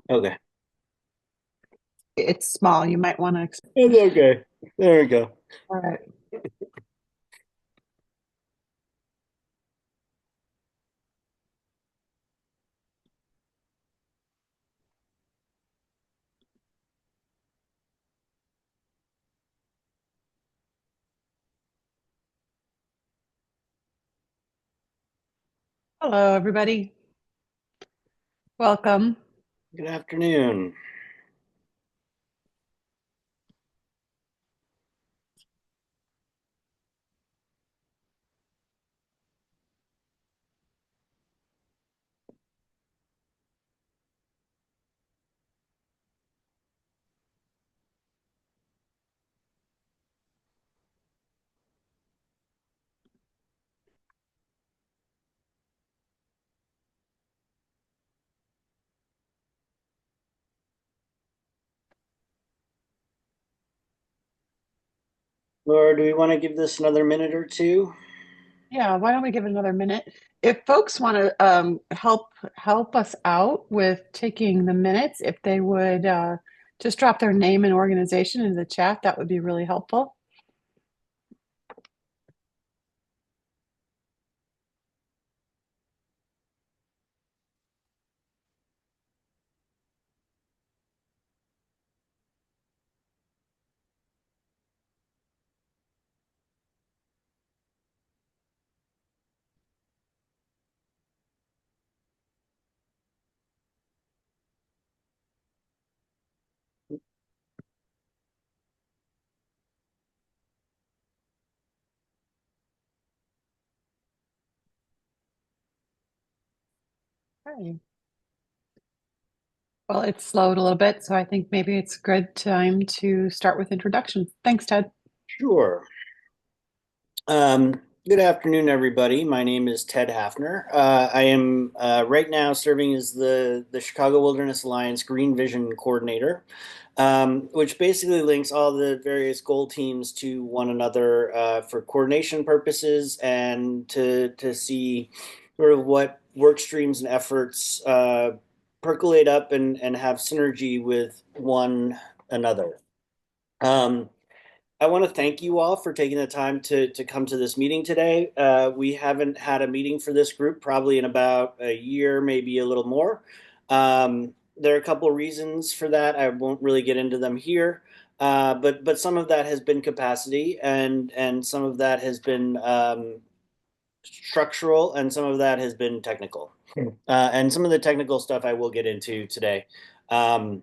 Okay. It's small. You might want to. It's okay. There we go. All right. Hello, everybody. Welcome. Good afternoon. Laura, do we want to give this another minute or two? Yeah, why don't we give it another minute? If folks want to help us out with taking the minutes, if they would just drop their name and organization in the chat, that would be really helpful. Okay. Well, it's slowed a little bit, so I think maybe it's a good time to start with introductions. Thanks, Ted. Sure. Good afternoon, everybody. My name is Ted Hafner. I am right now serving as the Chicago Wilderness Alliance Green Vision Coordinator, which basically links all the various goal teams to one another for coordination purposes and to see sort of what work streams and efforts percolate up and have synergy with one another. Um, I want to thank you all for taking the time to come to this meeting today. We haven't had a meeting for this group probably in about a year, maybe a little more. There are a couple of reasons for that. I won't really get into them here, but some of that has been capacity, and some of that has been structural, and some of that has been technical. And some of the technical stuff I will get into today. Um,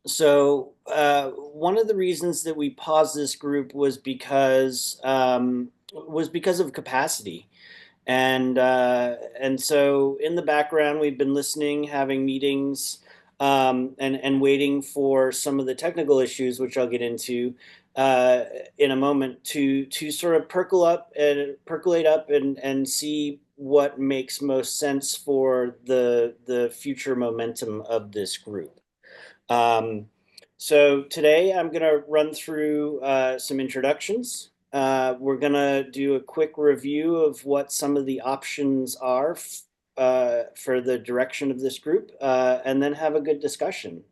One of the reasons that we paused this group was because of capacity, and so in the background we've been listening, having meetings, and waiting for some of the technical issues, which I'll get into in a moment, to sort of percolate up and see what makes most sense for the future momentum of this group. Um, so today I'm going to run through some introductions. We're going to do a quick review of what some of the options are for the direction of this group, and then have a good discussion.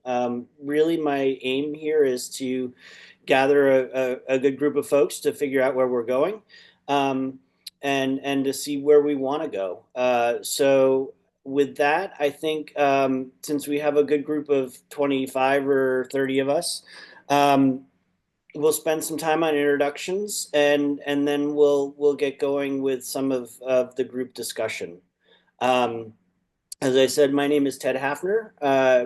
Really, my aim here is to gather a good group of folks to figure out where we're going, um, and to see where we want to go. So with that, I think since we have a good group of 25 or 30 of us, um, we'll spend some time on introductions, and then we'll get going with some of the group discussion. Um, as I said, my name is Ted Hafner.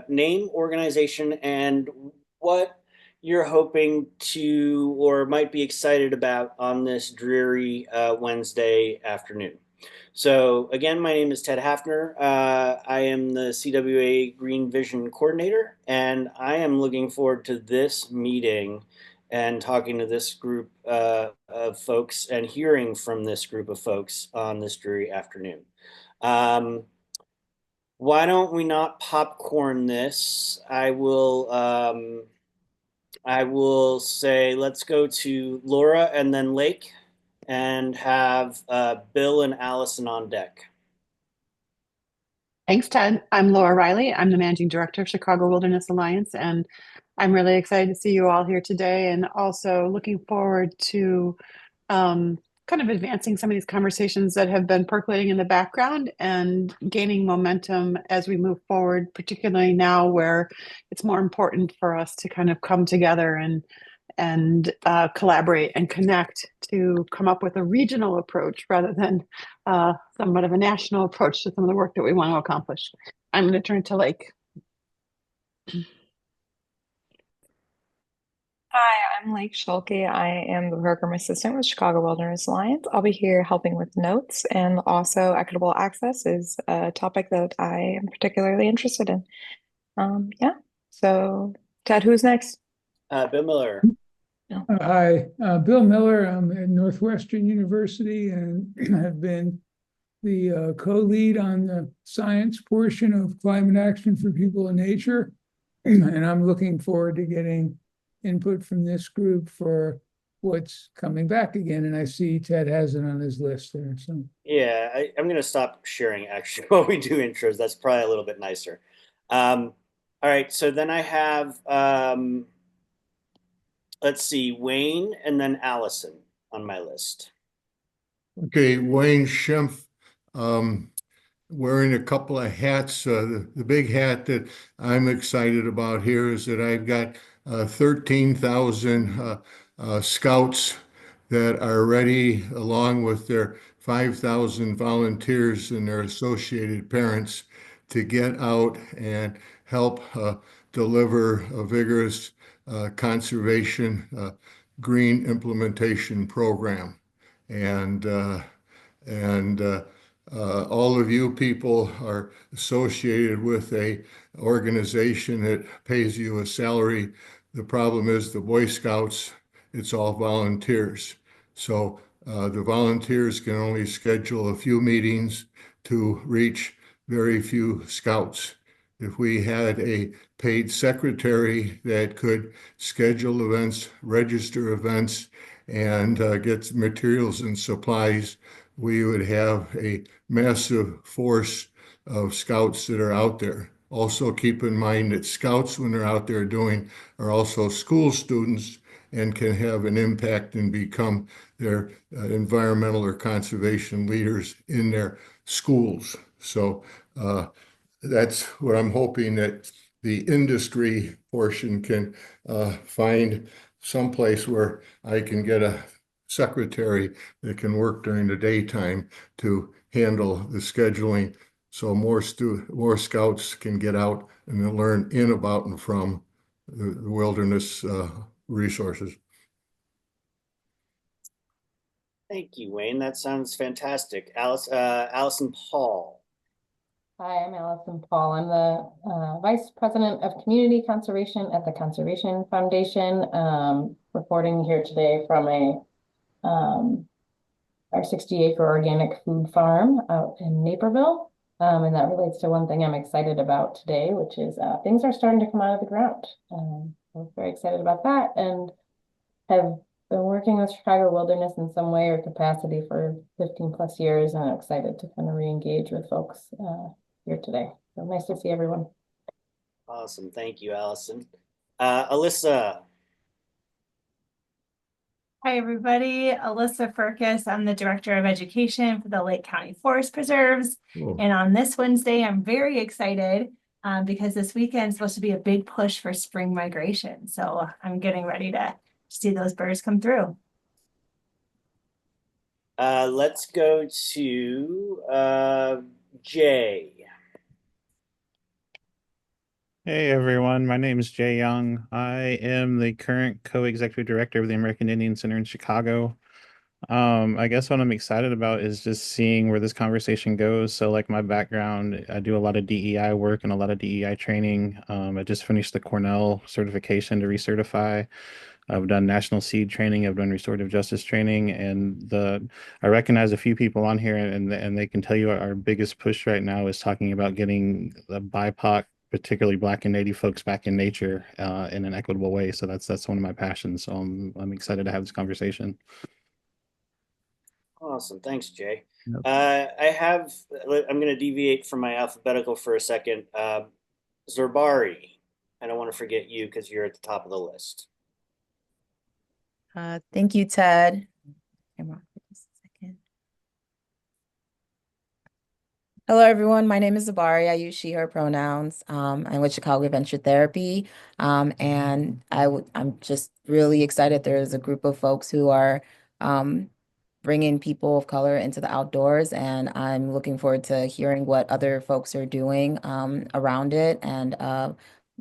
Name, organization, and what you're hoping to or might be excited about on this dreary Wednesday afternoon. So, again, my name is Ted Hafner. I am the CWA Green Vision Coordinator, and I am looking forward to this meeting and talking to this group of folks and hearing from this group of folks on this dreary afternoon. Um, why don't we not popcorn this? I will say let's go to Laura and then Lake and have Bill and Allison on deck. Thanks, Ted. I'm Laura Riley. I'm the Managing Director of Chicago Wilderness Alliance, and I'm really excited to see you all here today and also looking forward to um, kind of advancing some of these conversations that have been percolating in the background and gaining momentum as we move forward, particularly now where it's more important for us to kind of come together and collaborate and connect to come up with a regional approach rather than somewhat of a national approach to some of the work that we want to accomplish. I'm going to turn to Lake. Hi, I'm Lake Schulke. I am the program assistant with Chicago Wilderness Alliance. I'll be here helping with notes, and also equitable access is a topic that I am particularly interested in. Yeah. So, Ted, who's next? Bill Miller. No. Hi, Bill Miller. I'm at Northwestern University and have been the co-lead on the science portion of climate action for people and nature. And I'm looking forward to getting input from this group for what's coming back again. And I see Ted has it on his list there. So Yeah, I'm going to stop sharing actually while we do intros. That's probably a little bit nicer. All right, so then I have, let's see, Wayne and then Allison on my list. Okay, Wayne Schimpf, um, wearing a couple of hats. The big hat that I'm excited about here is that I've got 13,000 scouts that are ready, along with their 5,000 volunteers and their associated parents, to get out and help deliver a vigorous conservation green implementation program. And and all of you people are associated with a organization that pays you a salary. The problem is the Boy Scouts, it's all volunteers. So the volunteers can only schedule a few meetings to reach very few scouts. If we had a paid secretary that could schedule events, register events, and get materials and supplies, we would have a massive force of scouts that are out there. Also keep in mind that scouts, when they're out there doing, are also school students and can have an impact and become their environmental or conservation leaders in their schools. So that's what I'm hoping, that the industry portion can find someplace where I can get a secretary that can work during the daytime to handle the scheduling, so more scouts can get out and learn in, about, and from the wilderness resources. Thank you, Wayne. That sounds fantastic. Allison Paul. Hi, I'm Allison Paul. I'm the Vice President of Community Conservation at the Conservation Foundation, reporting here today from our 60-acre organic food farm out in Naperville. And that relates to one thing I'm excited about today, which is things are starting to come out of the ground. We're very excited about that, and have been working with Chicago Wilderness in some way or capacity for 15 plus years, and I'm excited to kind of re-engage with folks here today. So nice to see everyone. Awesome. Thank you, Allison. Alyssa. Hi, everybody. Alyssa Furcus. I'm the Director of Education for the Lake County Forest Preserves. Cool. And on this Wednesday, I'm very excited because this weekend is supposed to be a big push for spring migration. So I'm getting ready to see those birds come through. Let's go to Jay. Hey everyone, my name is Jay Young. I am the current co-executive director of the American Indian Center in Chicago. I guess what I'm excited about is just seeing where this conversation goes. So like my background, I do a lot of DEI work and a lot of DEI training. I just finished the Cornell certification to recertify. I've done national seed training. I've done restorative justice training, and I recognize a few people on here, and they can tell you our biggest push right now is talking about getting the BIPOC, particularly Black and Native folks, back in nature in an equitable way. So that's one of my passions. So I'm excited to have this conversation. Awesome. Thanks, Jay. Nope. I'm going to deviate from my alphabetical for a second. Zerbari. I don't want to forget you because you're at the top of the list. Thank you, Ted. Hang on for just a second. Hello, everyone. My name is Zabari. I use she, her pronouns. I'm with Chicago Adventure Therapy. And I'm just really excited. There's a group of folks who are bringing people of color into the outdoors. And I'm looking forward to hearing what other folks are doing around it and,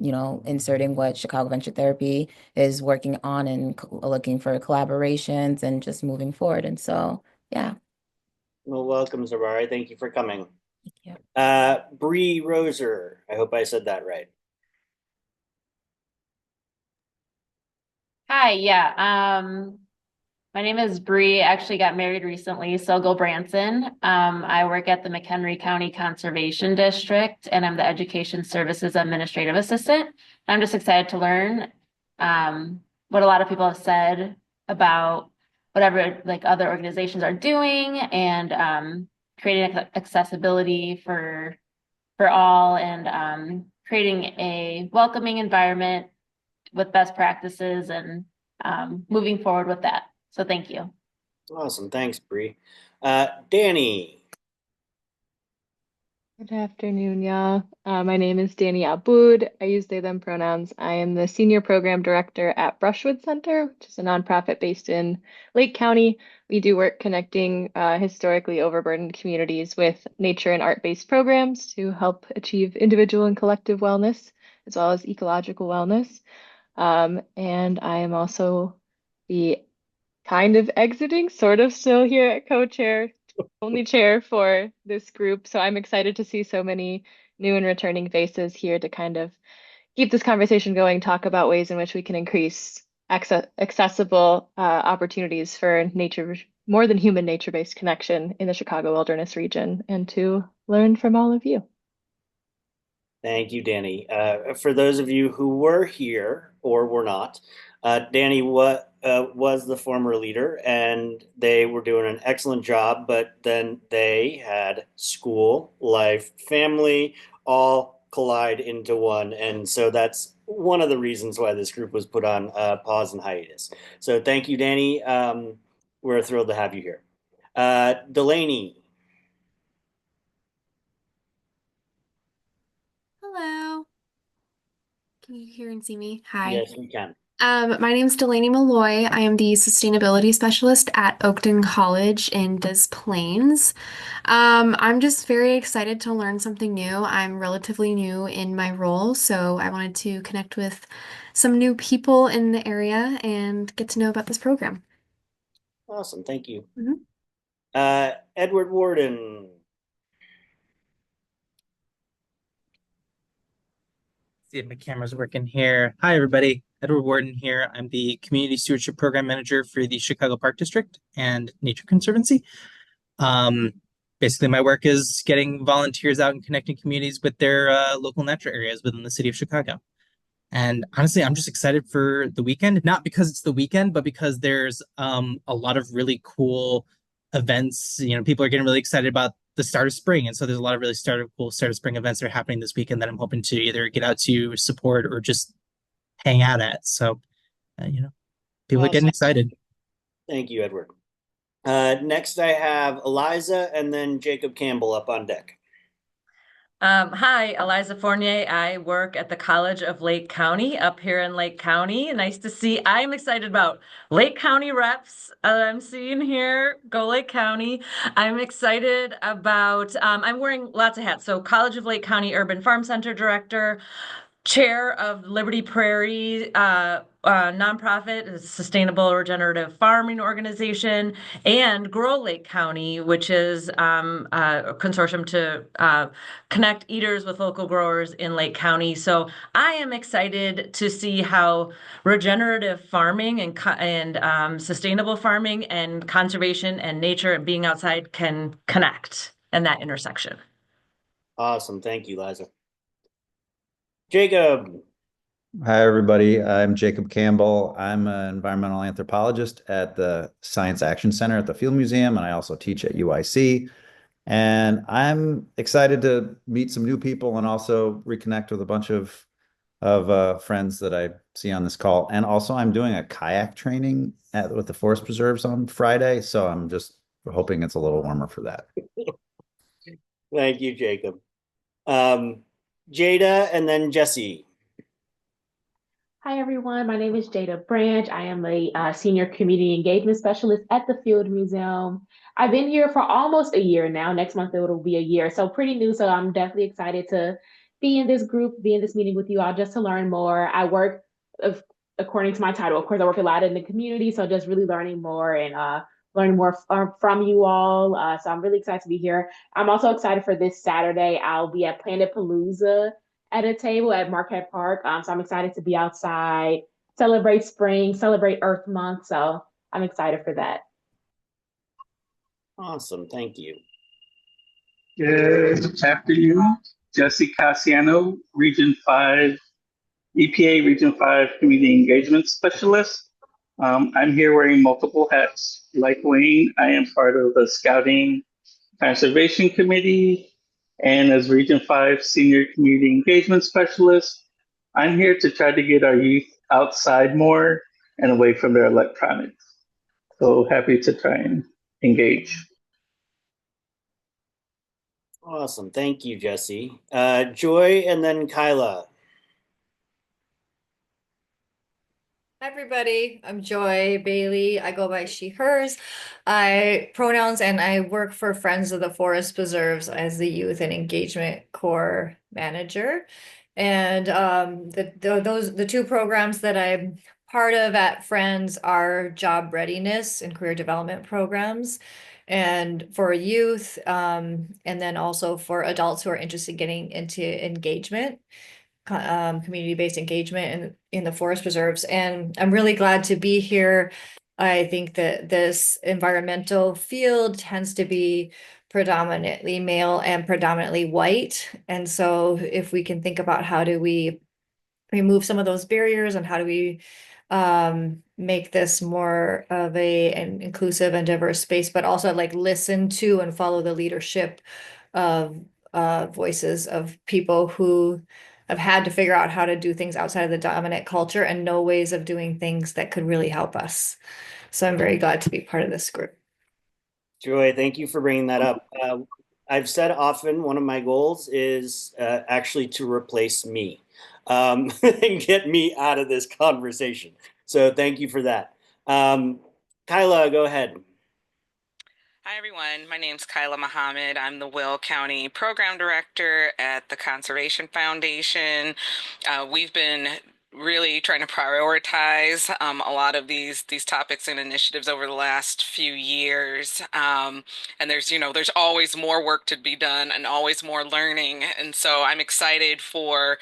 inserting what Chicago Adventure Therapy is working on and looking for collaborations and just moving forward. And so, yeah. Well, welcome, Zerbari. Thank you for coming. Thank you. Bree Roser. I hope I said that right. Hi, yeah. My name is Bree. I actually got married recently, so go Branson. I work at the McHenry County Conservation District, and I'm the Education Services Administrative Assistant. I'm just excited to learn what a lot of people have said about whatever like other organizations are doing and creating accessibility for all and creating a welcoming environment with best practices and moving forward with that. So thank you. Awesome. Thanks, Bree. Danny. Good afternoon, y'all. My name is Danny Aboud. I use they, them pronouns. I am the Senior Program Director at Brushwood Center, which is a nonprofit based in Lake County. We do work connecting historically overburdened communities with nature and art-based programs to help achieve individual and collective wellness, as well as ecological wellness. And I am also the kind of exiting, sort of still here at co-chair, only chair for this group. So I'm excited to see so many new and returning faces here to kind of keep this conversation going, talk about ways in which we can increase accessible opportunities for nature, more than human nature-based connection in the Chicago wilderness region, and to learn from all of you. Thank you, Danny. For those of you who were here or were not, Danny was the former leader, and they were doing an excellent job, but then they had school, life, family, all collide into one. And so that's one of the reasons why this group was put on pause and hiatus. So thank you, Danny. We're thrilled to have you here. Delaney. Hello. Can you hear and see me? Hi. Yes, we can. My name is Delaney Malloy. I am the sustainability specialist at Oakton College in Des Plaines. I'm just very excited to learn something new. I'm relatively new in my role, so I wanted to connect with some new people in the area and get to know about this program. Awesome. Thank you. Mhm. Edward Warden. See if my camera's working here. Hi, everybody. Edward Warden here. I'm the Community Stewardship Program Manager for the Chicago Park District and Nature Conservancy. Basically, my work is getting volunteers out and connecting communities with their local natural areas within the city of Chicago. And honestly, I'm just excited for the weekend, not because it's the weekend, but because there's a lot of really cool events. People are getting really excited about the start of spring. And so there's a lot of really cool start of spring events that are happening this weekend that I'm hoping to either get out to support or just hang out at. So, people are getting excited. Thank you, Edward. Next, I have Eliza and then Jacob Campbell up on deck. Hi, Eliza Fournier. I work at the College of Lake County up here in Lake County. Nice to see. I'm excited about Lake County reps I'm seeing here. Go Lake County. I'm excited about, I'm wearing lots of hats. So College of Lake County Urban Farm Center Director, Chair of Liberty Prairie nonprofit, a sustainable regenerative farming organization, and Grow Lake County, which is a consortium to connect eaters with local growers in Lake County. So I am excited to see how regenerative farming and sustainable farming and conservation and nature and being outside can connect in that intersection. Awesome. Thank you, Liza. Jacob. Hi, everybody. I'm Jacob Campbell. I'm an environmental anthropologist at the Science Action Center at the Field Museum, and I also teach at UIC. And I'm excited to meet some new people and also reconnect with a bunch of friends that I see on this call. And also, I'm doing a kayak training with the Forest Preserves on Friday, so I'm just hoping it's a little warmer for that. Thank you, Jacob. Jada and then Jesse. Hi, everyone. My name is Jada Branch. I am a senior community engagement specialist at the Field Museum. I've been here for almost a year now. Next month, it will be a year. So pretty new. So I'm definitely excited to be in this group, be in this meeting with you all just to learn more. I work according to my title. Of course, I work a lot in the community. So just really learning more and learning more from you all. So I'm really excited to be here. I'm also excited for this Saturday. I'll be at Planet Palooza at a table at Marquette Park. So I'm excited to be outside, celebrate spring, celebrate Earth Month. So I'm excited for that. Awesome. Thank you. Good afternoon. Jesse Cassiano, Region 5, EPA Region 5 Community Engagement Specialist. I'm here wearing multiple hats. Like Wayne, I am part of the Scouting Conservation Committee, and as Region 5 Senior Community Engagement Specialist, I'm here to try to get our youth outside more and away from their electronics. So happy to try and engage. Awesome. Thank you, Jesse. Joy and then Kyla. Hi, everybody. I'm Joy Bailey. I go by she, hers. I pronouns and I work for Friends of the Forest Preserves as the Youth and Engagement Core Manager. And the two programs that I'm part of at Friends are job readiness and career development programs. And for youth, and then also for adults who are interested in getting into engagement. Community-based engagement in the forest preserves. And I'm really glad to be here. I think that this environmental field tends to be predominantly male and predominantly white. And so if we can think about how do we remove some of those barriers and how do we make this more of an inclusive and diverse space, but also like listen to and follow the leadership of voices of people who have had to figure out how to do things outside of the dominant culture and know ways of doing things that could really help us. So I'm very glad to be part of this group. Joy, thank you for bringing that up. I've said often one of my goals is actually to replace me and get me out of this conversation. So thank you for that. Kyla, go ahead. Hi, everyone. My name's Kyla Muhammad. I'm the Will County Program Director at the Conservation Foundation. We've been really trying to prioritize a lot of these topics and initiatives over the last few years. And there's always more work to be done and always more learning. And so I'm excited for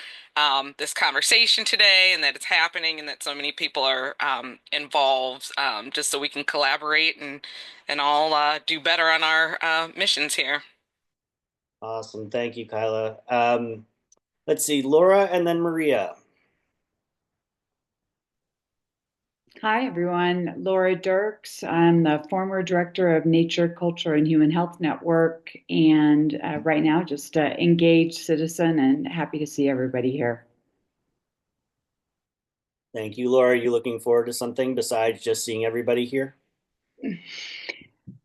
this conversation today and that it's happening and that so many people are involved, just so we can collaborate and all do better on our missions here. Awesome. Thank you, Kyla. Let's see, Laura and then Maria. Hi, everyone. Laura Dirks. I'm the former director of Nature, Culture, and Human Health Network, and right now just an engaged citizen and happy to see everybody here. Thank you, Laura. Are you looking forward to something besides just seeing everybody here?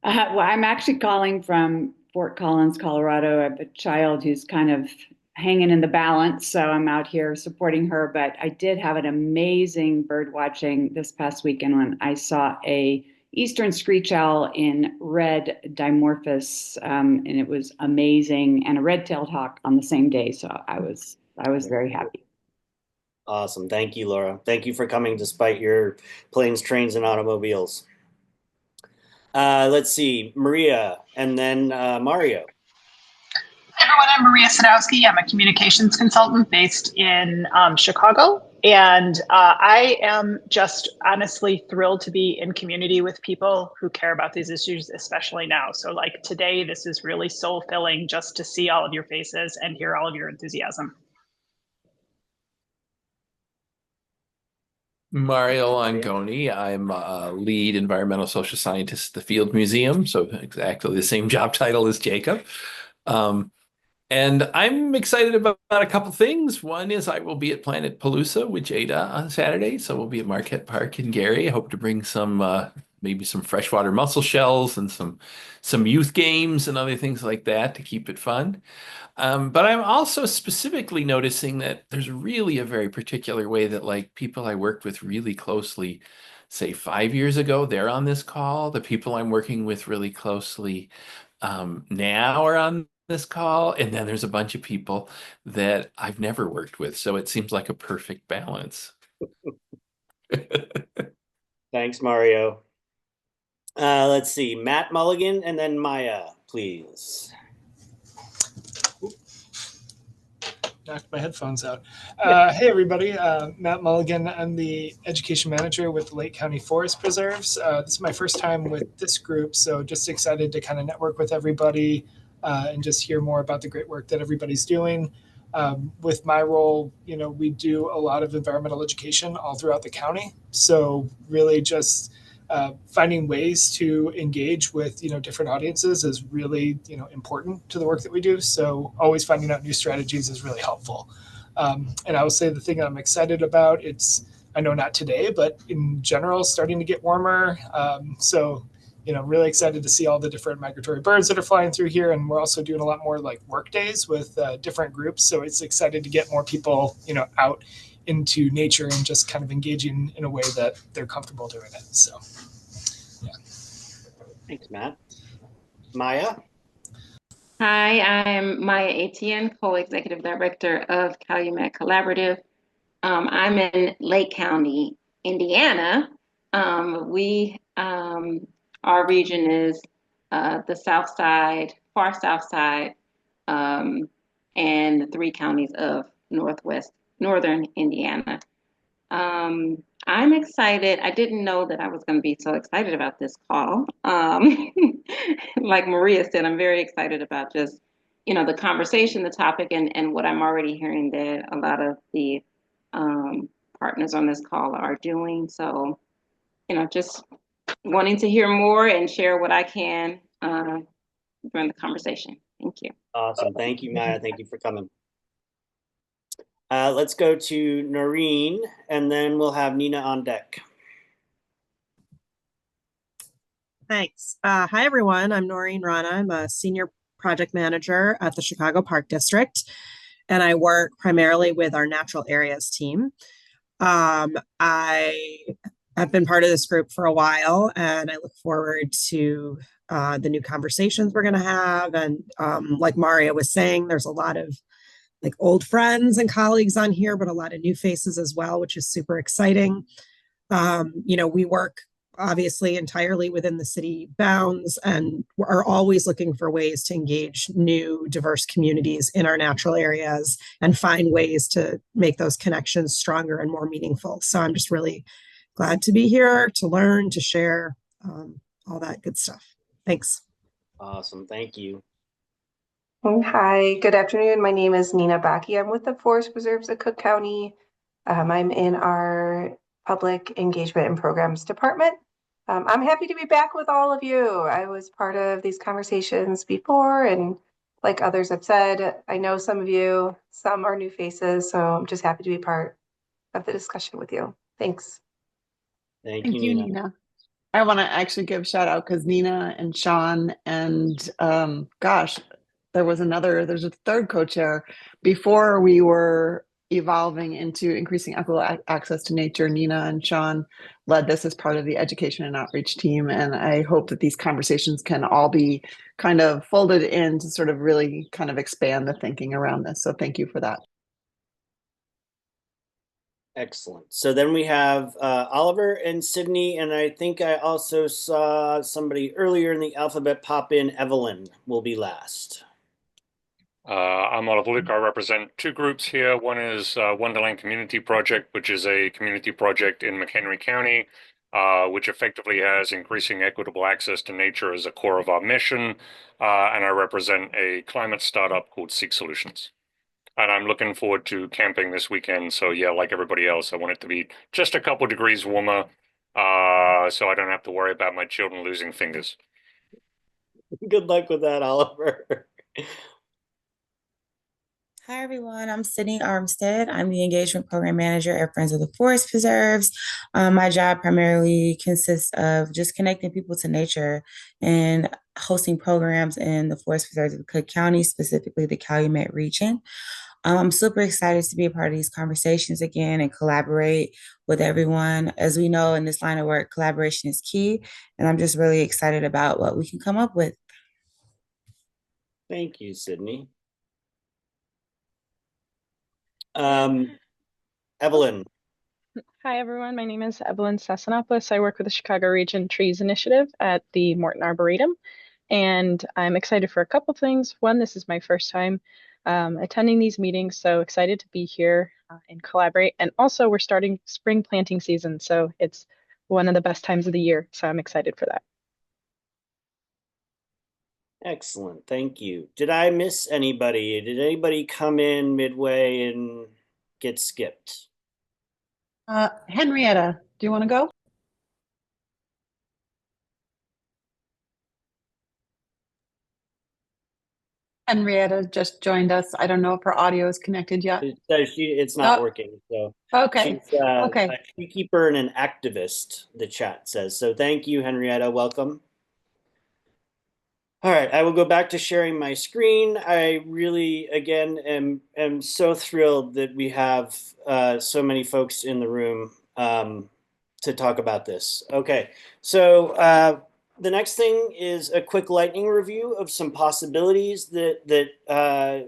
Well, I'm actually calling from Fort Collins, Colorado. I have a child who's kind of hanging in the balance, so I'm out here supporting her. But I did have an amazing bird watching this past weekend when I saw a eastern screech owl in red dimorphos, and it was amazing, and a red-tailed hawk on the same day. So I was very happy. Awesome. Thank you, Laura. Thank you for coming despite your planes, trains, and automobiles. Let's see, Maria, and then Mario. Hi, everyone. I'm Maria Sadowski. I'm a communications consultant based in Chicago. And I am just honestly thrilled to be in community with people who care about these issues, especially now. So like today, this is really soul filling just to see all of your faces and hear all of your enthusiasm. Mario Langoni. I'm a lead environmental social scientist at the Field Museum, so exactly the same job title as Jacob. Um, and I'm excited about a couple things. One is I will be at Planet Palooza with Jada on Saturday, so we'll be at Marquette Park in Gary. I hope to bring some maybe some freshwater mussel shells and some youth games and other things like that to keep it fun. But I'm also specifically noticing that there's really a very particular way that like people I worked with really closely, say 5 years ago, they're on this call. The people I'm working with really closely now are on this call. And then there's a bunch of people that I've never worked with. So it seems like a perfect balance. Thanks, Mario. Let's see, Matt Mulligan and then Maya, please. Knocked my headphones out. Hey, everybody. Matt Mulligan. I'm the education manager with the Lake County Forest Preserves. This is my first time with this group, so just excited to kind of network with everybody and just hear more about the great work that everybody's doing. With my role, we do a lot of environmental education all throughout the county. So really just finding ways to engage with different audiences is really important to the work that we do. So always finding out new strategies is really helpful. And I will say the thing that I'm excited about, I know not today, but in general starting to get warmer. So really excited to see all the different migratory birds that are flying through here. And we're also doing a lot more like work days with different groups. So it's excited to get more people out into nature and just kind of engaging in a way that they're comfortable doing it. So, yeah. Thanks, Matt. Maya? Hi, I'm Maya Etienne, co-executive director of Calumet Collaborative. I'm in Lake County, Indiana. Our region is the south side, far south side, and the three counties of northern Indiana. I'm excited. I didn't know that I was going to be so excited about this call. Like Maria said, I'm very excited about just, the conversation, the topic, and what I'm already hearing that a lot of the partners on this call are doing. So, just wanting to hear more and share what I can during the conversation. Thank you. Awesome. Thank you, Maya. Thank you for coming. Let's go to Noreen, and then we'll have Nina on deck. Thanks. Hi, everyone. I'm Noreen Rana. I'm a senior project manager at the Chicago Park District, and I work primarily with our natural areas team. I have been part of this group for a while, and I look forward to the new conversations we're going to have. And like Mario was saying, there's a lot of like old friends and colleagues on here, but a lot of new faces as well, which is super exciting. We work obviously entirely within the city bounds and are always looking for ways to engage new diverse communities in our natural areas and find ways to make those connections stronger and more meaningful. So I'm just really glad to be here, to learn, to share, all that good stuff. Thanks. Awesome. Thank you. Hi, good afternoon. My name is Nina Baki. I'm with the Forest Preserves of Cook County. I'm in our Public Engagement and Programs Department. I'm happy to be back with all of you. I was part of these conversations before, and like others have said, I know some of you, some are new faces, so I'm just happy to be part of the discussion with you. Thanks. Thank you, Nina. I want to actually give a shout out because Nina and Sean and there's a third co-chair. Before we were evolving into increasing equitable access to nature, Nina and Sean led this as part of the education and outreach team. And I hope that these conversations can all be kind of folded in to sort of really kind of expand the thinking around this. So thank you for that. Excellent. So then we have Oliver and Sydney, and I think I also saw somebody earlier in the alphabet pop in. Evelyn will be last. I'm Oliver Luke. I represent two groups here. One is Wonderland Community Project, which is a community project in McHenry County, which effectively has increasing equitable access to nature as a core of our mission. And I represent a climate startup called Seek Solutions. and I'm looking forward to camping this weekend. So yeah, like everybody else, I want it to be just a couple degrees warmer, so I don't have to worry about my children losing fingers. Good luck with that, Oliver. Hi, everyone. I'm Sydney Armstead. I'm the Engagement Program Manager at Friends of the Forest Preserves. My job primarily consists of just connecting people to nature and hosting programs in the Forest Preserves of Cook County, specifically the Calumet region. I'm super excited to be a part of these conversations again and collaborate with everyone. As we know in this line of work, collaboration is key, and I'm just really excited about what we can come up with. Thank you, Sydney. Evelyn. Hi, everyone. My name is Evelyn Sassanopoulos. I work with the Chicago Region Trees Initiative at the Morton Arboretum, and I'm excited for a couple things. One, this is my first time attending these meetings, so excited to be here and collaborate. And also, we're starting spring planting season, so it's one of the best times of the year, so I'm excited for that. Excellent. Thank you. Did I miss anybody? Did anybody come in midway and get skipped? Henrietta, do you want to go? Henrietta just joined us. I don't know if her audio is connected yet. It's not working. So okay. She's Okay. a beekeeper and an activist, the chat says. So thank you, Henrietta. Welcome. All right, I will go back to sharing my screen. I really, again, am so thrilled that we have so many folks in the room to talk about this. Okay, so the next thing is a quick lightning review of some possibilities that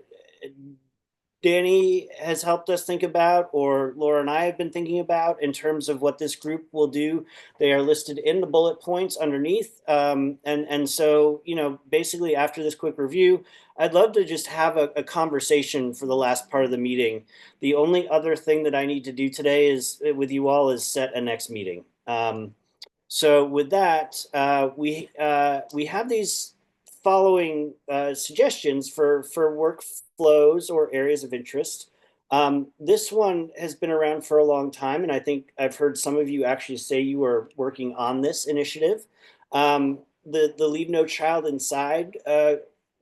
Danny has helped us think about, or Laura and I have been thinking about in terms of what this group will do. They are listed in the bullet points underneath. And so, you know, basically after this quick review, I'd love to just have a conversation for the last part of the meeting. The only other thing that I need to do today is with you all is set a next meeting. So with that, we have these following suggestions for workflows or areas of interest. This one has been around for a long time, and I think I've heard some of you actually say you are working on this initiative. The Leave No Child Inside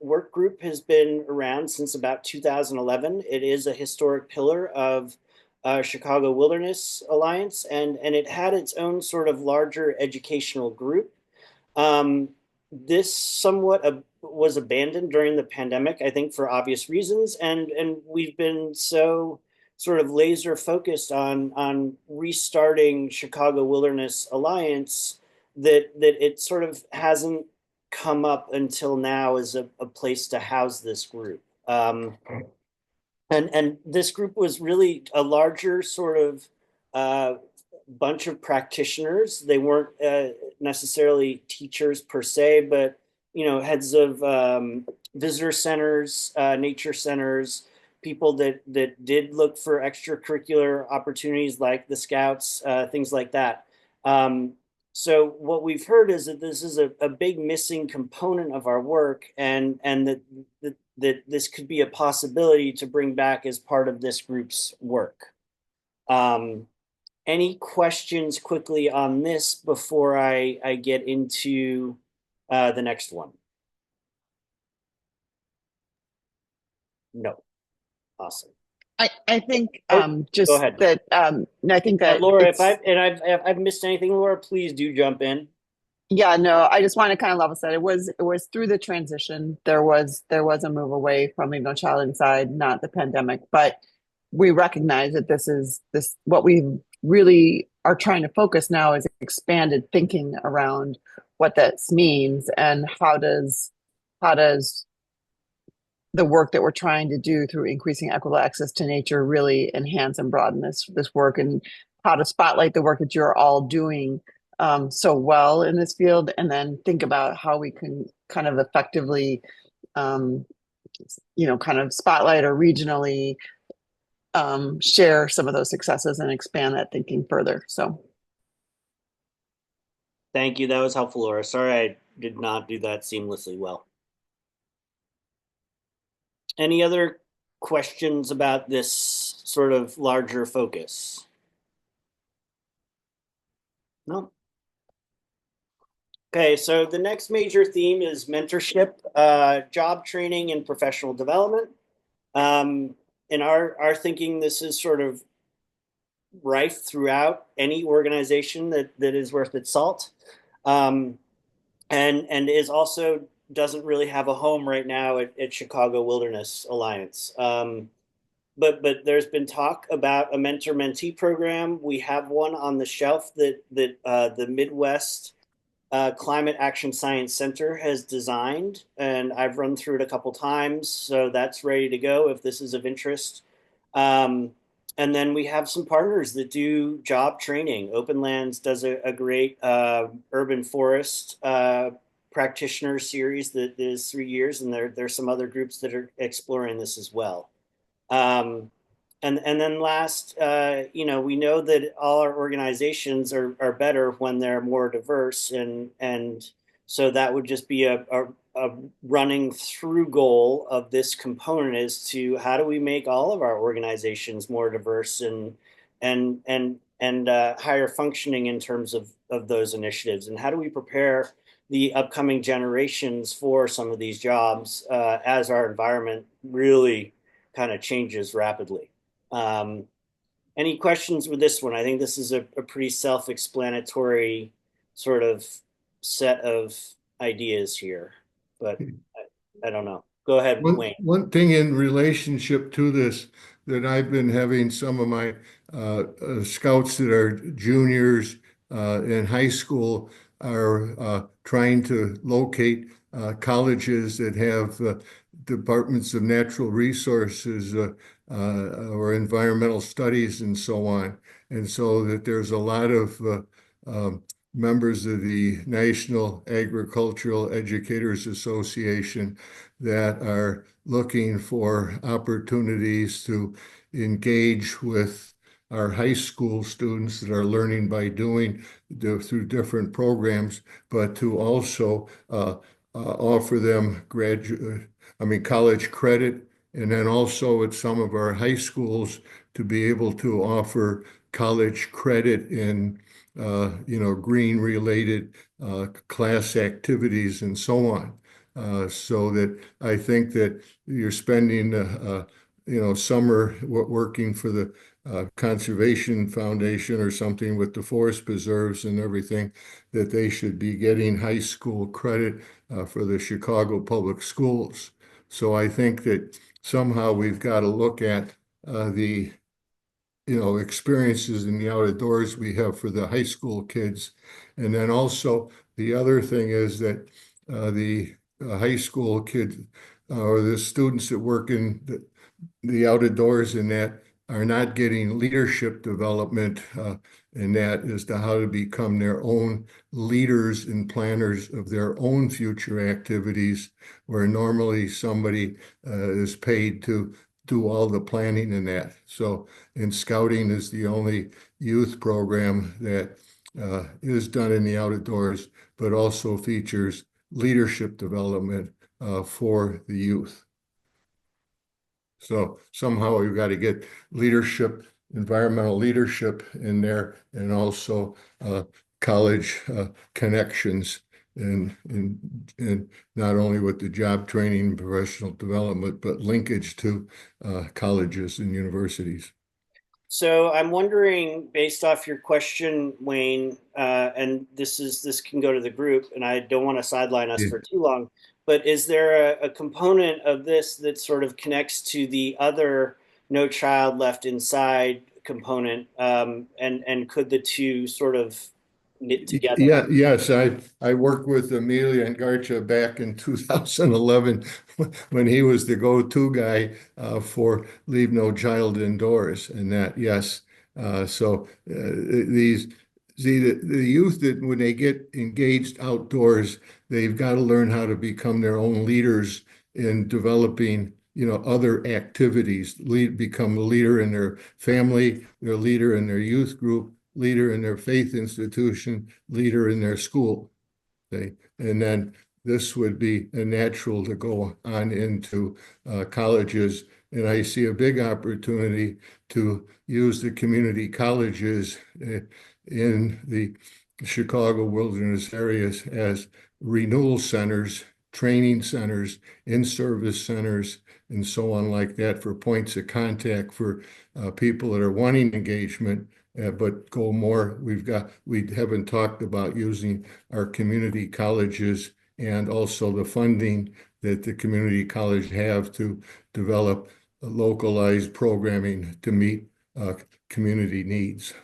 work group has been around since about 2011. It is a historic pillar of Chicago Wilderness Alliance, and it had its own sort of larger educational group. This somewhat was abandoned during the pandemic, I think, for obvious reasons, and we've been so sort of laser focused on restarting Chicago Wilderness Alliance that it sort of hasn't come up until now as a place to house this group. And this group was really a larger sort of bunch of practitioners. They weren't necessarily teachers per se, but you know, heads of visitor centers, nature centers, people that did look for extracurricular opportunities like the Scouts, things like that. So what we've heard is that this is a big missing component of our work, and that this could be a possibility to bring back as part of this group's work. Any questions quickly on this before I get into the next one? No. Awesome. I think just go ahead. that I think that Laura, if I've missed anything, Laura, please do jump in. Yeah, no, I just want to kind of level set. It was through the transition. There was a move away from Leave No Child Inside, not the pandemic, but we recognize that this what we really are trying to focus now is expanded thinking around what this means and how does the work that we're trying to do through increasing equitable access to nature really enhance and broaden this work, and how to spotlight the work that you're all doing so well in this field, and then think about how we can kind of effectively kind of spotlight or regionally share some of those successes and expand that thinking further. So thank you. That was helpful, Laura. Sorry I did not do that seamlessly well. Any other questions about this sort of larger focus? No. Okay, so the next major theme is mentorship, job training, and professional development. In our thinking, this is sort of rife throughout any organization that is worth its salt, and is also doesn't really have a home right now at Chicago Wilderness Alliance. But there's been talk about a mentor-mentee program. We have one on the shelf that the Midwest Climate Action Science Center has designed, and I've run through it a couple times, so that's ready to go if this is of interest. And then we have some partners that do job training. Open Lands does a great urban forest practitioner series that is 3 years, and there's some other groups that are exploring this as well. And then last, we know that all our organizations are better when they're more diverse, and so that would just be a running through goal of this component is to how do we make all of our organizations more diverse and higher functioning in terms of those initiatives, and how do we prepare the upcoming generations for some of these jobs as our environment really kind of changes rapidly. Any questions with this one? I think this is a pretty self-explanatory sort of set of ideas here, but I don't know. Go ahead, Wayne. One thing in relationship to this that I've been having some of my scouts that are juniors in high school are trying to locate colleges that have departments of natural resources or environmental studies and so on. And so that there's a lot of members of the National Agricultural Educators Association that are looking for opportunities to engage with our high school students that are learning by doing through different programs, but to also offer them college credit, and then also at some of our high schools to be able to offer college credit in green related class activities and so on. So that I think that you're spending summer working for the Conservation Foundation or something with the forest preserves and everything, that they should be getting high school credit for the Chicago Public Schools. So I think that somehow we've got to look at the experiences in the outdoors we have for the high school kids. And then also the other thing is that the high school kids or the students that work in the outdoors and that are not getting leadership development and that as to how to become their own leaders and planners of their own future activities, where normally somebody is paid to do all the planning in that. So, and scouting is the only youth program that is done in the outdoors, but also features leadership development for the youth. So somehow we've got to get leadership, environmental leadership in there, and also college connections, and not only with the job training and professional development, but linkage to colleges and universities. So I'm wondering, based off your question, Wayne, and this can go to the group, and I don't want to sideline us for too long, but is there a component of this that sort of connects to the other No Child Left Inside component, and could the two sort of knit together? Yeah, yes, I worked with Amelia and Garcha back in 2011 when he was the go-to guy for Leave No Child Indoors, and that, yes. The youth that when they get engaged outdoors, they've got to learn how to become their own leaders in developing other activities, become a leader in their family, their leader in their youth group, leader in their faith institution, leader in their school. Okay? And then this would be a natural to go on into colleges And I see a big opportunity to use the community colleges in the Chicago wilderness areas as renewal centers, training centers, in-service centers, and so on like that for points of contact for people that are wanting engagement, but go more. We haven't talked about using our community colleges and also the funding that the community college have to develop localized programming to meet community needs.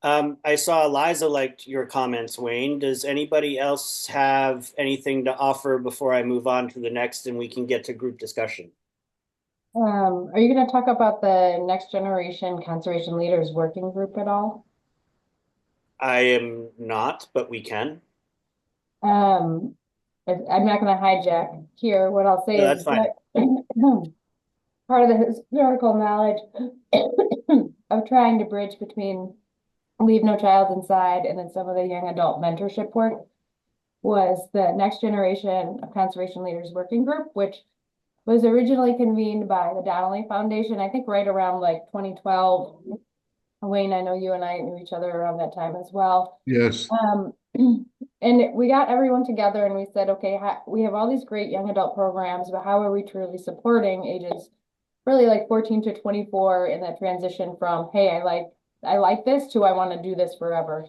I saw Eliza liked your comments, Wayne. Does anybody else have anything to offer before I move on to the next and we can get to group discussion? Are you going to talk about the Next Generation Conservation Leaders Working Group at all? I am not, but we can. I'm not going to hijack here. What I'll say No, is that's fine. that part of the historical knowledge of trying to bridge between Leave No Child Inside and then some of the young adult mentorship work was the Next Generation of Conservation Leaders Working Group, which was originally convened by the Donnelly Foundation, I think right around like 2012. Wayne, I know you and I knew each other around that time as well. Yes. And we got everyone together and we said, okay, we have all these great young adult programs, but how are we truly supporting ages really like 14 to 24 in that transition from, hey, I like this to I want to do this forever.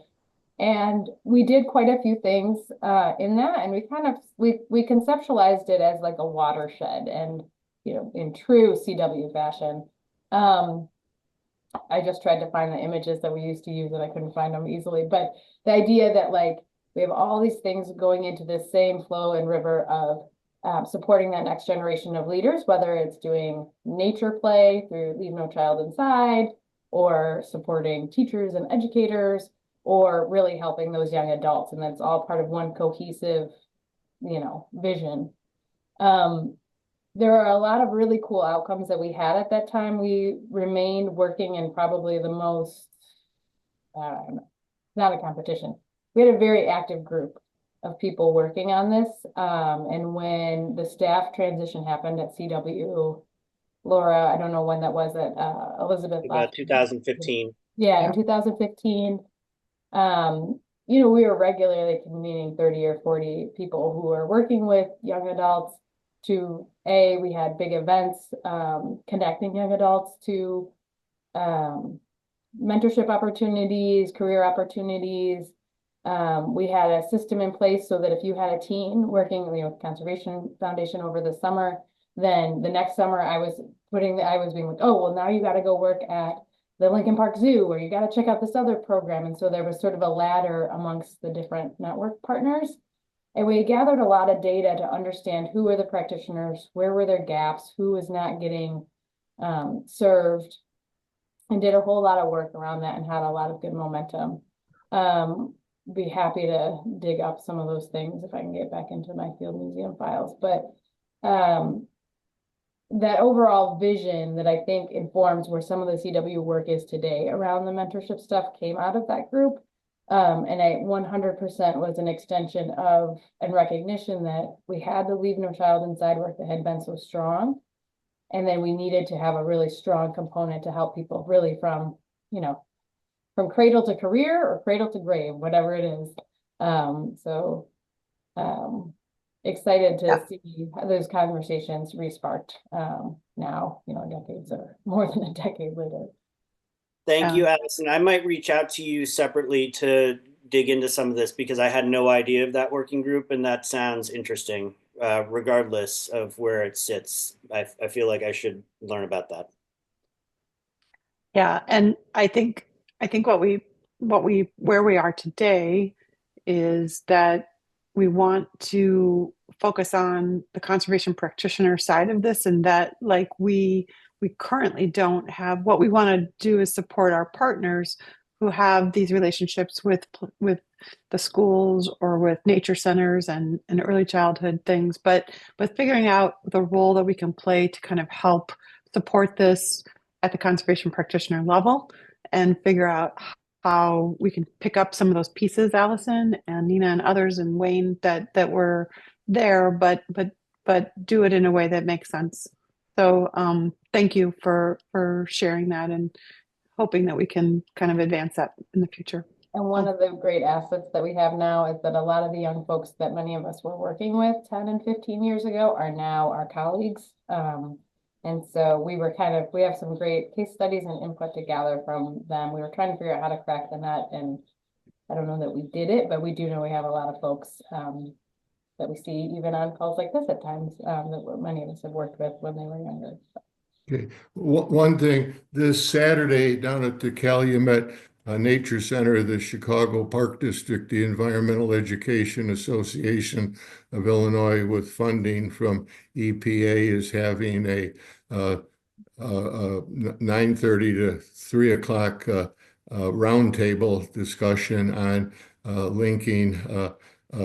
And we did quite a few things in that, and we conceptualized it as like a watershed, and in true CW fashion. I just tried to find the images that we used to use and I couldn't find them easily. But the idea that like we have all these things going into this same flow and river of supporting that next generation of leaders, whether it's doing nature play through Leave No Child Inside, or supporting teachers and educators, or really helping those young adults. And that's all part of one cohesive, vision. There are a lot of really cool outcomes that we had at that time. We remained working in probably the most, not a competition. We had a very active group of people working on this. And when the staff transition happened at CW, Laura, I don't know when that was at Elizabeth. About 2015. Yeah, in 2015. We were regularly convening 30 or 40 people who were working with young adults we had big events connecting young adults to mentorship opportunities, career opportunities. We had a system in place so that if you had a teen working with Conservation Foundation over the summer, then the next summer I was being like, oh, well, now you got to go work at the Lincoln Park Zoo, or you got to check out this other program. And so there was sort of a ladder amongst the different network partners. And we gathered a lot of data to understand who were the practitioners, where were their gaps, who was not getting served, and did a whole lot of work around that and had a lot of good momentum. Be happy to dig up some of those things if I can get back into my field museum files. But that overall vision that I think informs where some of the CW work is today around the mentorship stuff came out of that group. And I 100% was an extension of and recognition that we had the Leave No Child Inside work that had been so strong. And then we needed to have a really strong component to help people really from cradle to career or cradle to grave, whatever it is. Excited to see those conversations resparked now, decades or more than a decade later. Thank you, Allison. I might reach out to you separately to dig into some of this because I had no idea of that working group, and that sounds interesting, regardless of where it sits. I feel like I should learn about that. Yeah, and I think where we are today is that we want to focus on the conservation practitioner side of this, and that like we currently don't have. What we want to do is support our partners who have these relationships with the schools or with nature centers and early childhood things, but figuring out the role that we can play to kind of help support this at the conservation practitioner level and figure out how we can pick up some of those pieces, Allison and Nina and others and Wayne that were there, but do it in a way that makes sense. So thank you for sharing that and hoping that we can kind of advance that in the future. And one of the great assets that we have now is that a lot of the young folks that many of us were working with 10 and 15 years ago are now our colleagues. And so we have some great case studies and input to gather from them. We were trying to figure out how to crack the nut, and I don't know that we did it, but we do know we have a lot of folks that we see even on calls like this at times that many of us have worked with when they were younger. Okay, one thing, this Saturday down at the Calumet Nature Center of the Chicago Park District, the Environmental Education Association of Illinois, with funding from EPA, is having a 9:30 to 3 o'clock roundtable discussion on linking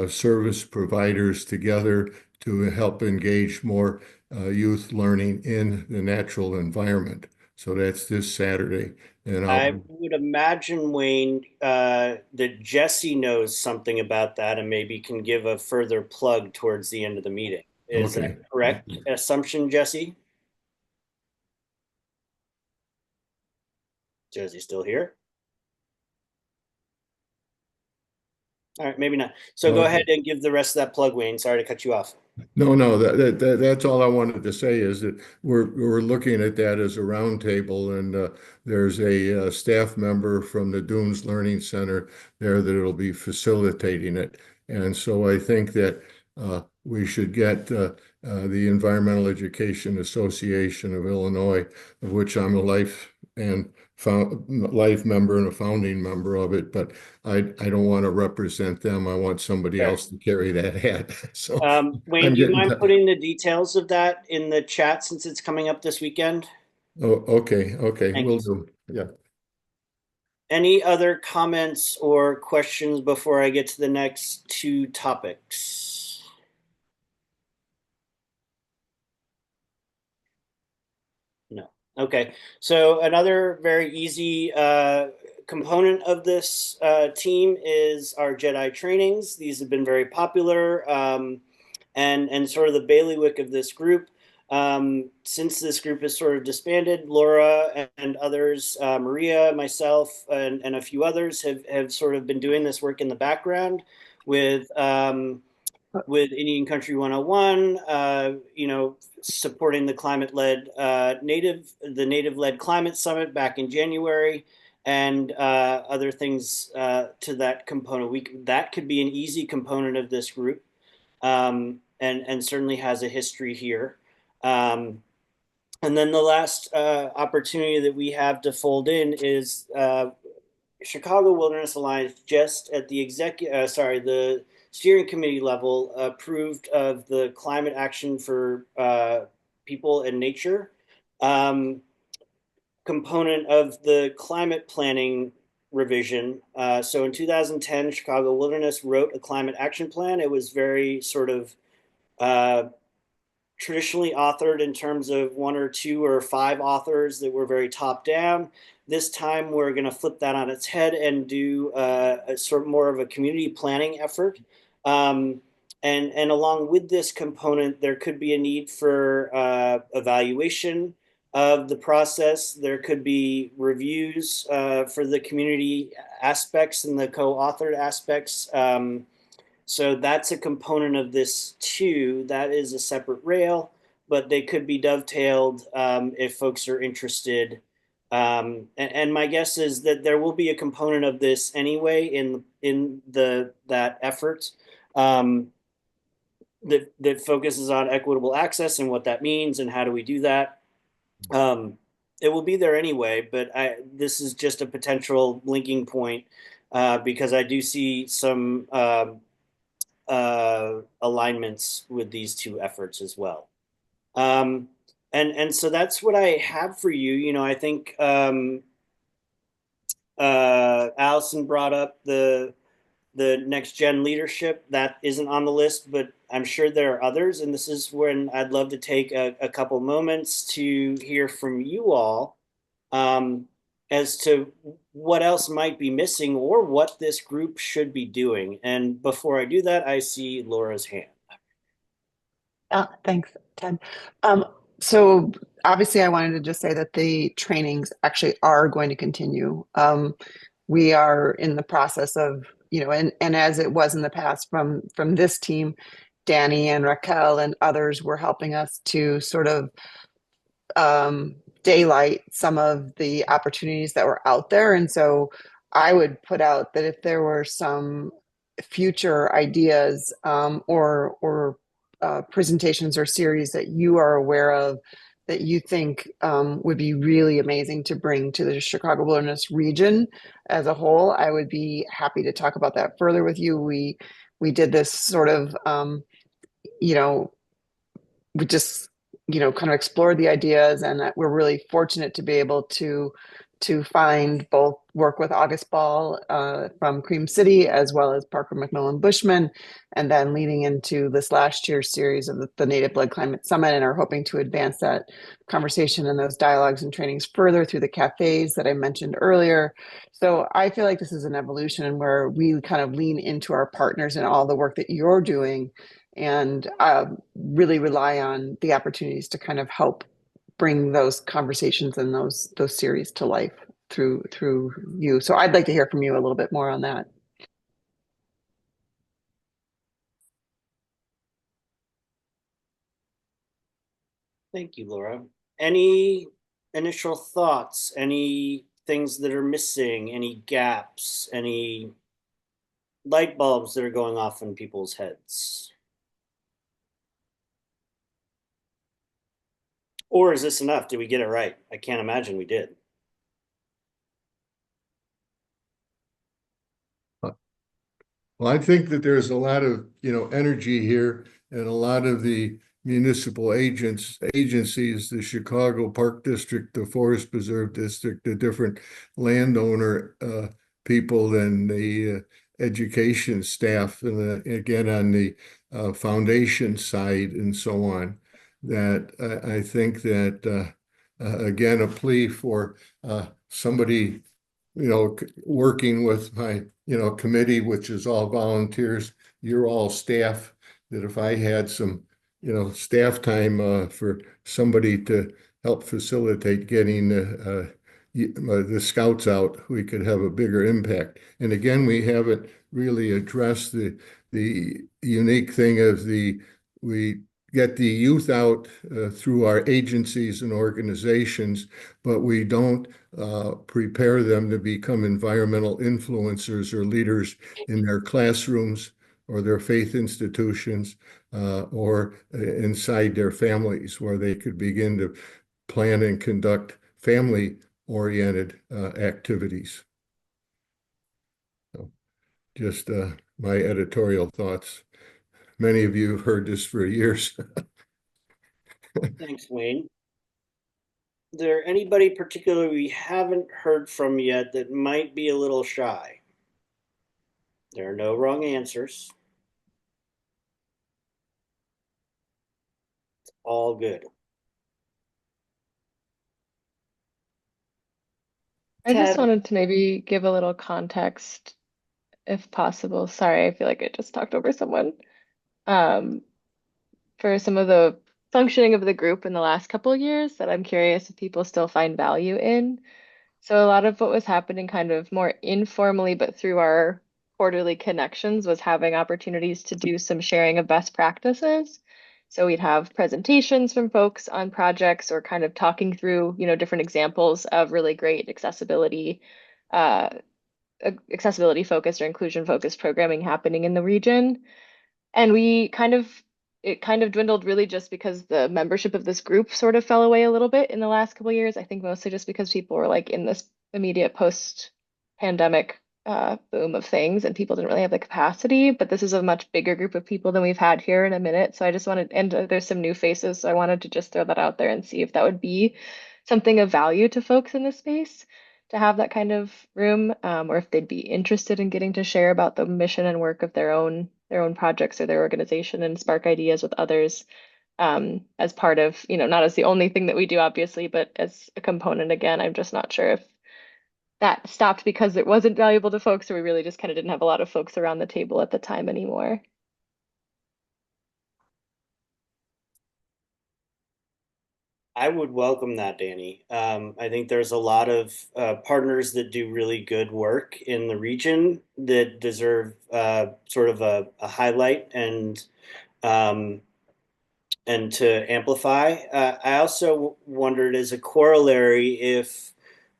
service providers together to help engage more youth learning in the natural environment. So that's this Saturday. And I would imagine, Wayne, that Jesse knows something about that and maybe can give a further plug towards the end of the meeting. Is Okay. that correct assumption, Jesse? Jesse still here? All right, maybe not. So go ahead and give the rest of that plug, Wayne. Sorry to cut you off. No, that's all I wanted to say is that we're looking at that as a roundtable, and there's a staff member from the Dunes Learning Center there that'll be facilitating it. And so I think that we should get the Environmental Education Association of Illinois, of which I'm a life member and a founding member of it, but I don't want to represent them. I want somebody else to carry that hat. So Wayne, do you mind putting the details of that in the chat since it's coming up this weekend? Oh, okay, will do. Yeah. Any other comments or questions before I get to the next two topics? No. Okay. So another very easy component of this team is our Jedi trainings. These have been very popular and sort of the bailiwick of this group. Since this group is sort of disbanded, Laura and others, Maria, myself, and a few others have sort of been doing this work in the background with Indian Country 101, supporting the climate-led native-led climate summit back in January, and other things to that component. That could be an easy component of this group, and certainly has a history here. And then the last opportunity that we have to fold in is Chicago Wilderness Alliance just at the the steering committee level approved of the climate action for people and nature component of the climate planning revision. So in 2010, Chicago Wilderness wrote a climate action plan. It was very sort of traditionally authored in terms of 1 or 2 or 5 authors that were very top down. This time we're going to flip that on its head and do a sort of more of a community planning effort. And along with this component, there could be a need for evaluation of the process. There could be reviews for the community aspects and the co-authored aspects. So that's a component of this too. That is a separate rail, but they could be dovetailed if folks are interested. And my guess is that there will be a component of this anyway in that effort that focuses on equitable access and what that means and how do we do that. It will be there anyway, but this is just a potential linking point because I do see some alignments with these two efforts as well. And so that's what I have for you. I think Allison brought up the next gen leadership. That isn't on the list, but I'm sure there are others. And this is when I'd love to take a couple moments to hear from you all as to what else might be missing or what this group should be doing. And before I do that, I see Laura's hand. Thanks, Ted. So obviously, I wanted to just say that the trainings actually are going to continue. We are in the process of, and as it was in the past from this team, Danny and Raquel and others were helping us to sort of daylight some of the opportunities that were out there. And so I would put out that if there were some future ideas or presentations or series that you are aware of that you think would be really amazing to bring to the Chicago Wilderness region as a whole, I would be happy to talk about that further with you. We did this sort of you know we just kind of explored the ideas, and we're really fortunate to be able to find both work with August Ball from Cream City as well as Parker McMillan Bushman, and then leading into this last year's series of the Native Blood Climate Summit, and are hoping to advance that conversation and those dialogues and trainings further through the cafes that I mentioned earlier. So I feel like this is an evolution where we kind of lean into our partners and all the work that you're doing, and really rely on the opportunities to kind of help bring those conversations and those series to life through you. So I'd like to hear from you a little bit more on that. Thank you, Laura. Any initial thoughts? Any things that are missing? Any gaps? Any light bulbs that are going off in people's heads? Or is this enough? Did we get it right? I can't imagine we did. Well, I think that there's a lot of, energy here, and a lot of the municipal agencies, the Chicago Park District, the Forest Preserve District, the different landowner people, and the education staff, and again on the foundation side and so on, that I think that again, a plea for somebody working with my, committee, which is all volunteers, you're all staff, that if I had some, staff time for somebody to help facilitate getting the scouts out, we could have a bigger impact. And again, we haven't really addressed the unique thing of we get the youth out through our agencies and organizations, but we don't prepare them to become environmental influencers or leaders in their classrooms or their faith institutions or inside their families, where they could begin to plan and conduct family-oriented activities. So just my editorial thoughts. Many of you have heard this for years. Thanks, Wayne. Is there anybody particular we haven't heard from yet that might be a little shy? There are no wrong answers. It's all good. I just wanted to maybe give a little context, if possible. Sorry, I feel like I just talked over someone. For some of the functioning of the group in the last couple of years that I'm curious if people still find value in. So a lot of what was happening kind of more informally, but through our quarterly connections, was having opportunities to do some sharing of best practices. So we'd have presentations from folks on projects, or kind of talking through, different examples of really great uh, accessibility focused or inclusion focused programming happening in the region. And it kind of dwindled really just because the membership of this group sort of fell away a little bit in the last couple of years. I think mostly just because people were like in this immediate post-pandemic boom of things, and people didn't really have the capacity. But this is a much bigger group of people than we've had here in a minute. So I just wanted, and there's some new faces, so I wanted to just throw that out there and see if that would be something of value to folks in this space to have that kind of room, or if they'd be interested in getting to share about the mission and work of their own projects or their organization, and spark ideas with others, as part of, not as the only thing that we do, obviously, but as a component. Again, I'm just not sure if that stopped because it wasn't valuable to folks, or we really just kind of didn't have a lot of folks around the table at the time anymore. I would welcome that, Danny. I think there's a lot of partners that do really good work in the region that deserve sort of a highlight um, and to amplify. I also wondered, as a corollary, if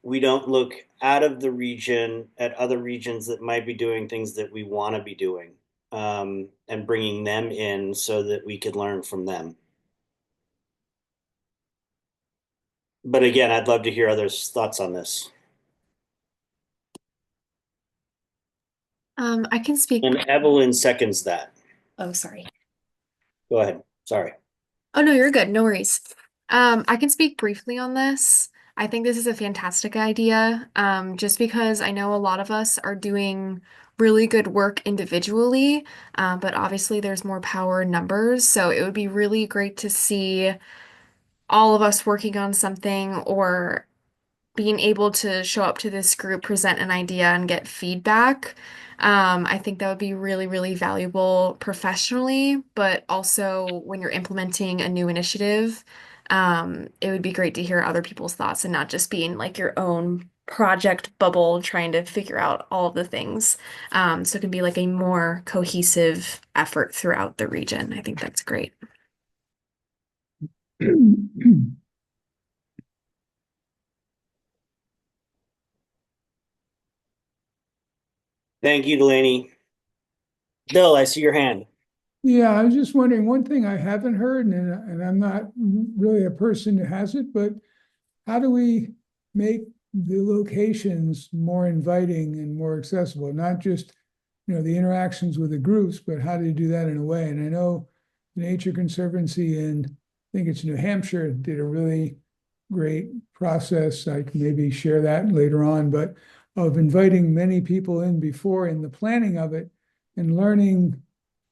we don't look out of the region at other regions that might be doing things that we want to be doing, and bringing them in so that we could learn from them. But again, I'd love to hear others' thoughts on this. I can speak. And Evelyn seconds that. Oh, sorry. Go ahead. Sorry. Oh, no, you're good. No worries. I can speak briefly on this. I think this is a fantastic idea, just because I know a lot of us are doing really good work individually, but obviously there's more power in numbers. So it would be really great to see all of us working on something or being able to show up to this group, present an idea, and get feedback. I think that would be really, really valuable professionally, but also when you're implementing a new initiative, it would be great to hear other people's thoughts and not just being like your own project bubble trying to figure out all of the things. So it can be like a more cohesive effort throughout the region. I think that's great. Thank you, Delaney. Bill, I see your hand. Yeah, I was just wondering, one thing I haven't heard, and I'm not really a person who has it, but how do we make the locations more inviting and more accessible? Not just, the interactions with the groups, but how do you do that in a way? And I know the Nature Conservancy in, I think it's New Hampshire, did a really great process. I can maybe share that later on, but of inviting many people in before in the planning of it and learning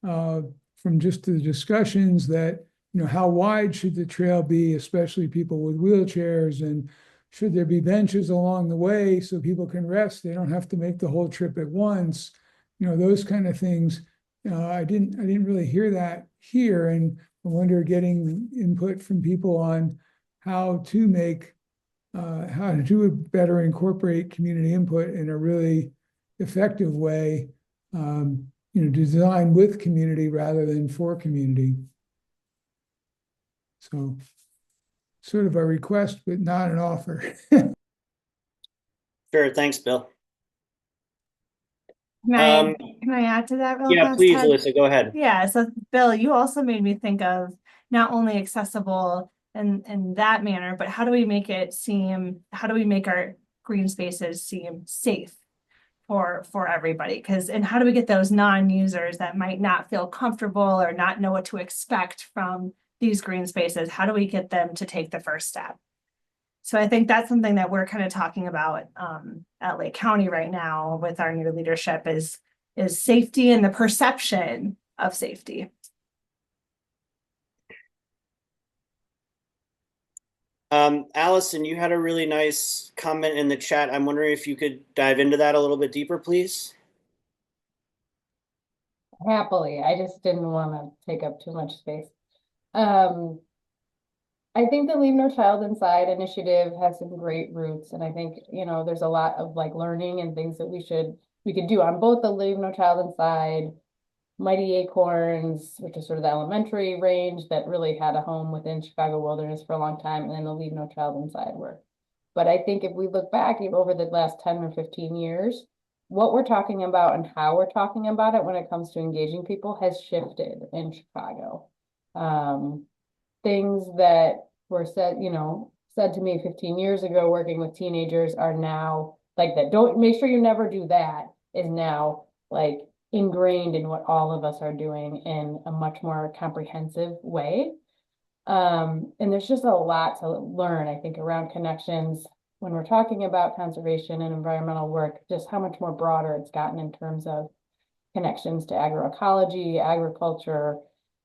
from just the discussions that, how wide should the trail be, especially people with wheelchairs, and should there be benches along the way so people can rest? They don't have to make the whole trip at once. Those kind of things. I didn't really hear that here, and I wonder, getting input from people on how to better incorporate community input in a really effective way. Design with community rather than for community. So sort of a request, but not an offer. Sure. Thanks, Bill. Can I add to that real Yeah, fast, please, Ted? Alyssa, go ahead. Yeah, so Bill, you also made me think of not only accessible in that manner, but how do we make our green spaces seem safe for everybody? And how do we get those non-users that might not feel comfortable or not know what to expect from these green spaces? How do we get them to take the first step? So I think that's something that we're kind of talking about at Lake County right now with our new leadership is safety and the perception of safety. Allison, you had a really nice comment in the chat. I'm wondering if you could dive into that a little bit deeper, please. Happily, I just didn't want to take up too much space. I think the Leave No Child Inside initiative has some great roots, and I think, there's a lot of like learning and things that we could do on both the Leave No Child Inside, Mighty Acorns, which is sort of the elementary range that really had a home within Chicago Wilderness for a long time, and then the Leave No Child Inside work. But I think if we look back over the last 10 or 15 years, what we're talking about and how we're talking about it when it comes to engaging people has shifted in Chicago. Things that were said to me 15 years ago working with teenagers are now like that. Don't make sure you never do that is now like ingrained in what all of us are doing in a much more comprehensive way. And there's just a lot to learn, I think, around connections when we're talking about conservation and environmental work, just how much more broader it's gotten in terms of connections to agroecology, agriculture,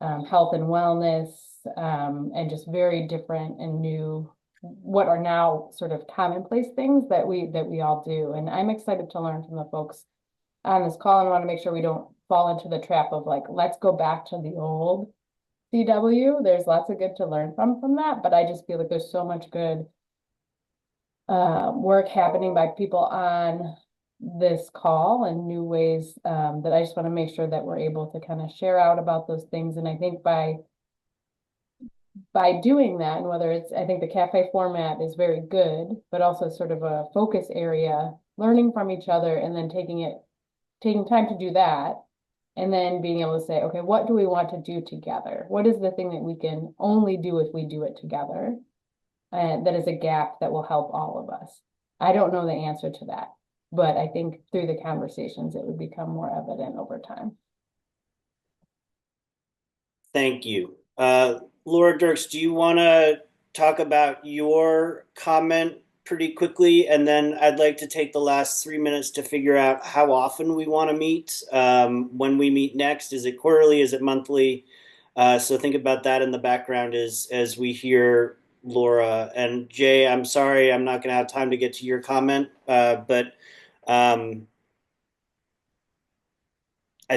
health and wellness, and just very different and new, what are now sort of commonplace things that we all do. And I'm excited to learn from the folks on this call, and want to make sure we don't fall into the trap of like, let's go back to the old CW. There's lots of good to learn from that, but I just feel like there's so much good work happening by people on this call and new ways that I just want to make sure that we're able to kind of share out about those things. And I think by doing that, and whether it's, I think the cafe format is very good, but also sort of a focus area, learning from each other and then taking time to do that. And then being able to say, okay, what do we want to do together? What is the thing that we can only do if we do it together? And that is a gap that will help all of us. I don't know the answer to that, but I think through the conversations, it would become more evident over time. Thank you. Laura Dirks, do you want to talk about your comment pretty quickly? And then I'd like to take the last 3 minutes to figure out how often we want to meet. When we meet next, is it quarterly? Is it monthly? So think about that in the background as we hear Laura. And Jay, I'm sorry, I'm not going to have time to get to your comment, but I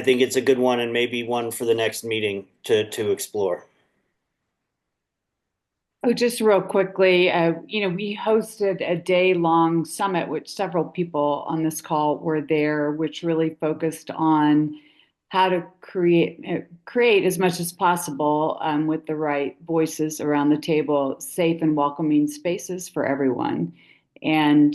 think it's a good one and maybe one for the next meeting to explore. Oh, just real quickly, we hosted a day-long summit, which several people on this call were there, which really focused on how to create as much as possible with the right voices around the table, safe and welcoming spaces for everyone. And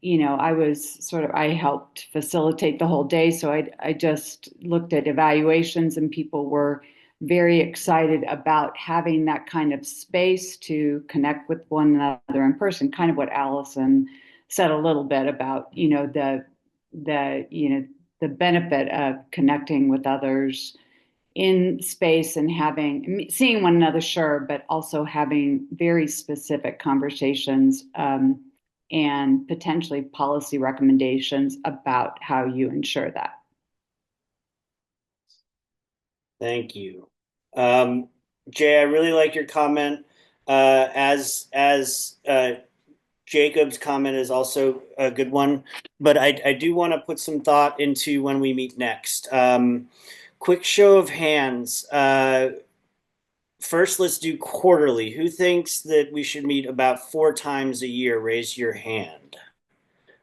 I helped facilitate the whole day, so I just looked at evaluations, and people were very excited about having that kind of space to connect with one another in person. Kind of what Allison said a little bit about, the benefit of connecting with others in space and seeing one another, sure, but also having very specific conversations and potentially policy recommendations about how you ensure that. Thank you. Jay, I really like your comment. As Jacob's comment is also a good one, but I do want to put some thought into when we meet next. Quick show of hands. First, let's do quarterly. Who thinks that we should meet about 4 times a year? Raise your hand.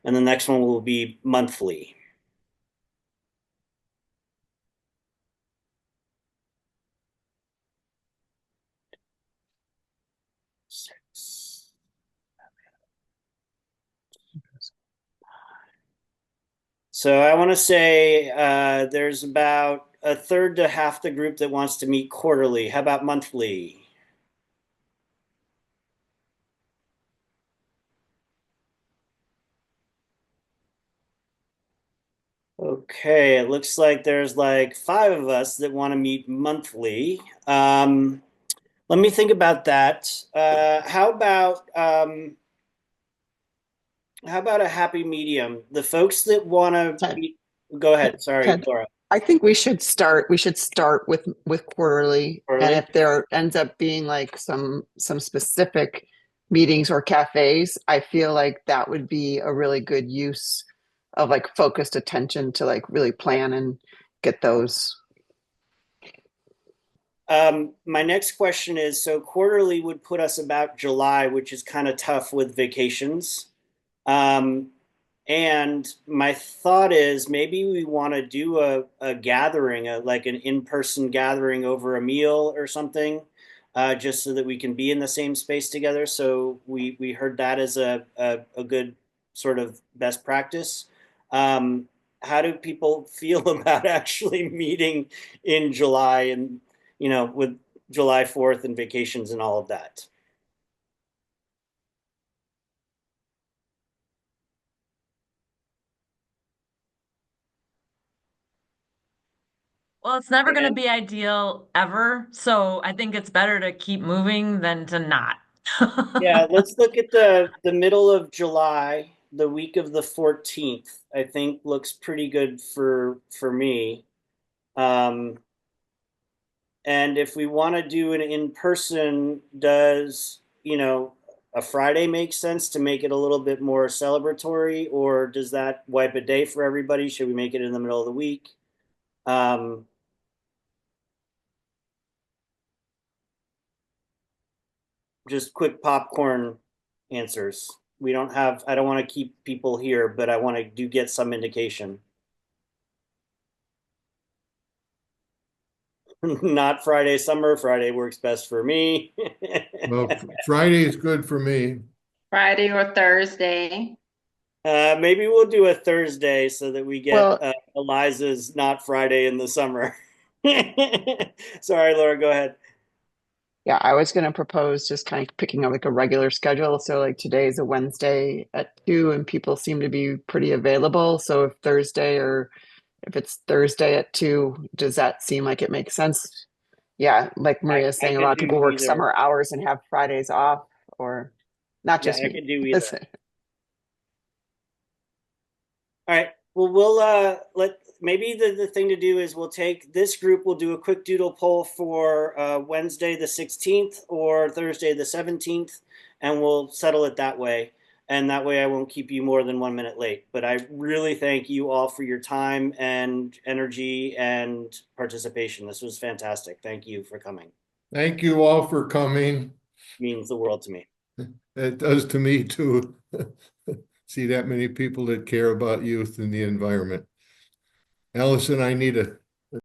And the next one will be monthly. So I want to say there's about a third to half the group that wants to meet quarterly. How about monthly? Okay, it looks like there's like 5 of us that want to meet monthly. Let me think about that. How about a happy medium? The folks that want to meet, go ahead. Sorry, Ted, Laura. I think we should start with quarterly. And if there ends up being like some specific meetings or cafes, I feel like that would be a really good use of like focused attention to like really plan and get those. My next question is, so quarterly would put us about July, which is kind of tough with vacations. And my thought is maybe we want to do a gathering, like an in-person gathering over a meal or something, just so that we can be in the same space together. So we heard that as a good sort of best practice. How do people feel about actually meeting in July and, with July 4th and vacations and all of that? Well, it's never going to be ideal ever. So I think it's better to keep moving than to not. Yeah, let's look at the middle of July, the week of the 14th. I think looks pretty good for me. And if we want to do an in-person, does, a Friday make sense to make it a little bit more celebratory, or does that wipe a day for everybody? Should we make it in the middle of the week? just quick popcorn answers. We don't have, I don't want to keep people here, but I want to do get some indication. Not Friday, summer. Friday works best for me. Well, Friday is good for me. Friday or Thursday. Maybe we'll do a Thursday so that we get Well, Eliza's not Friday in the summer. Sorry, Laura, go ahead. yeah, I was going to propose just kind of picking up like a regular schedule. So like today is a Wednesday at 2 and people seem to be pretty available. So if Thursday or if it's Thursday at 2, does that seem like it makes sense? Yeah, like Maria's I saying, a could lot of people do work either. summer hours and have Fridays off, or not Yeah, just I me. could do either. All right. Well, we'll let maybe the thing to do is we'll take this group, we'll do a quick doodle poll for Wednesday the 16th or Thursday the 17th, and we'll settle it that way. And that way I won't keep you more than 1 minute late. But I really thank you all for your time and energy and participation. This was fantastic. Thank you for coming. Thank you all for coming. Means the world to me. It does to me too. See that many people that care about youth and the environment. Allison, I need a